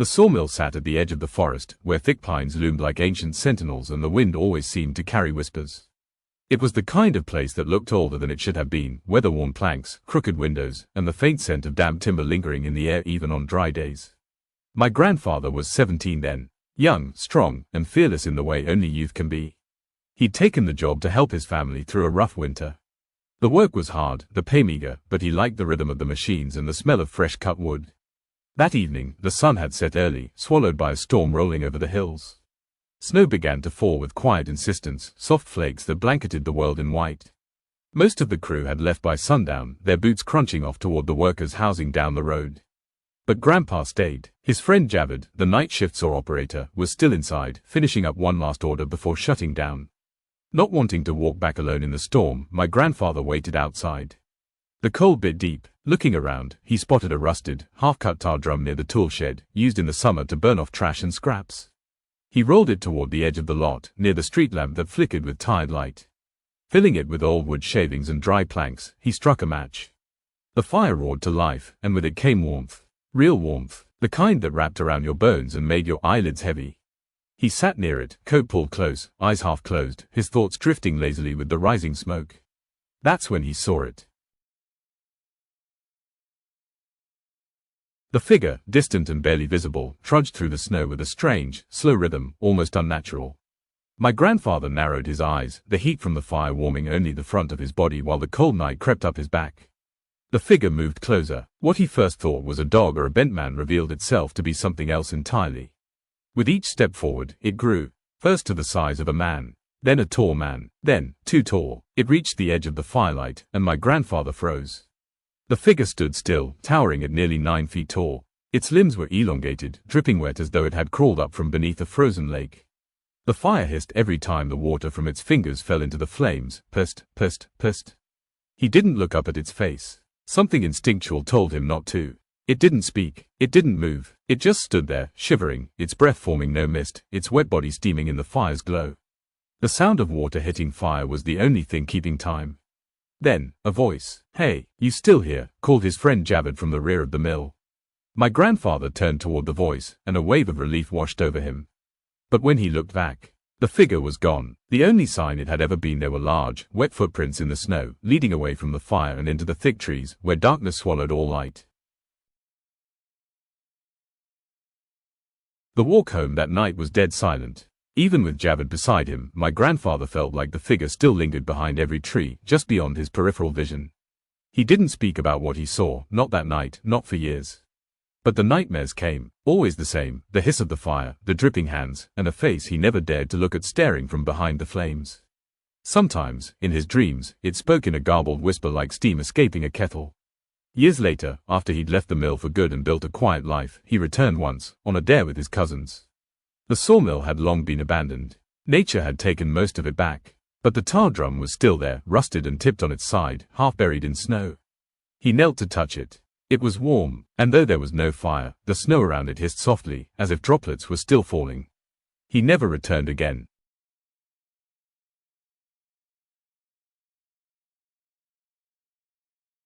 The sawmill sat at the edge of the forest, where thick pines loomed like ancient sentinels and the wind always seemed to carry whispers. It was the kind of place that looked older than it should have been, weather-worn planks, crooked windows, and the faint scent of damp timber lingering in the air even on dry days. My grandfather was 17 then, young, strong, and fearless in the way only youth can be. He'd taken the job to help his family through a rough winter. The work was hard, the pay meager, but he liked the rhythm of the machines and the smell of fresh cut wood. That evening, the sun had set early, swallowed by a storm rolling over the hills. Snow began to fall with quiet insistence, soft flakes that blanketed the world in white. Most of the crew had left by sundown, their boots crunching off toward the workers' housing down the road. But Grandpa stayed. His friend Javed, the night shift saw operator, was still inside, finishing up one last order before shutting down. Not wanting to walk back alone in the storm, my grandfather waited outside. The cold bit deep. Looking around, he spotted a rusted, half-cut tar drum near the tool shed, used in the summer to burn off trash and scraps. He rolled it toward the edge of the lot, near the street lamp that flickered with tired light. Filling it with old wood shavings and dry planks, he struck a match. The fire roared to life, and with it came warmth. Real warmth, the kind that wrapped around your bones and made your eyelids heavy. He sat near it, coat pulled close, eyes half closed, his thoughts drifting lazily with the rising smoke. That's when he saw it. The figure, distant and barely visible, trudged through the snow with a strange, slow rhythm, almost unnatural. My grandfather narrowed his eyes, the heat from the fire warming only the front of his body while the cold night crept up his back. The figure moved closer. What he first thought was a dog or a bent man revealed itself to be something else entirely. With each step forward, it grew, first to the size of a man, then a tall man, then, too tall. It reached the edge of the firelight, and my grandfather froze. The figure stood still, towering at nearly 9 feet tall. Its limbs were elongated, dripping wet as though it had crawled up from beneath a frozen lake. The fire hissed every time the water from its fingers fell into the flames, pissed, pissed, pissed. He didn't look up at its face. Something instinctual told him not to. It didn't speak, it didn't move, it just stood there, shivering, its breath forming no mist, its wet body steaming in the fire's glow. The sound of water hitting fire was the only thing keeping time. Then, a voice, "Hey, you still here?" called his friend Javed from the rear of the mill. My grandfather turned toward the voice, and a wave of relief washed over him. But when he looked back, the figure was gone. The only sign it had ever been there were large, wet footprints in the snow, leading away from the fire and into the thick trees, where darkness swallowed all light. The walk home that night was dead silent. Even with Javed beside him, my grandfather felt like the figure still lingered behind every tree, just beyond his peripheral vision. He didn't speak about what he saw, not that night, not for years. But the nightmares came, always the same, the hiss of the fire, the dripping hands, and a face he never dared to look at staring from behind the flames. Sometimes, in his dreams, it spoke in a garbled whisper like steam escaping a kettle. Years later, after he'd left the mill for good and built a quiet life, he returned once, on a dare with his cousins. The sawmill had long been abandoned. Nature had taken most of it back. But the tar drum was still there, rusted and tipped on its side, half buried in snow. He knelt to touch it. It was warm, and though there was no fire, the snow around it hissed softly, as if droplets were still falling. He never returned again.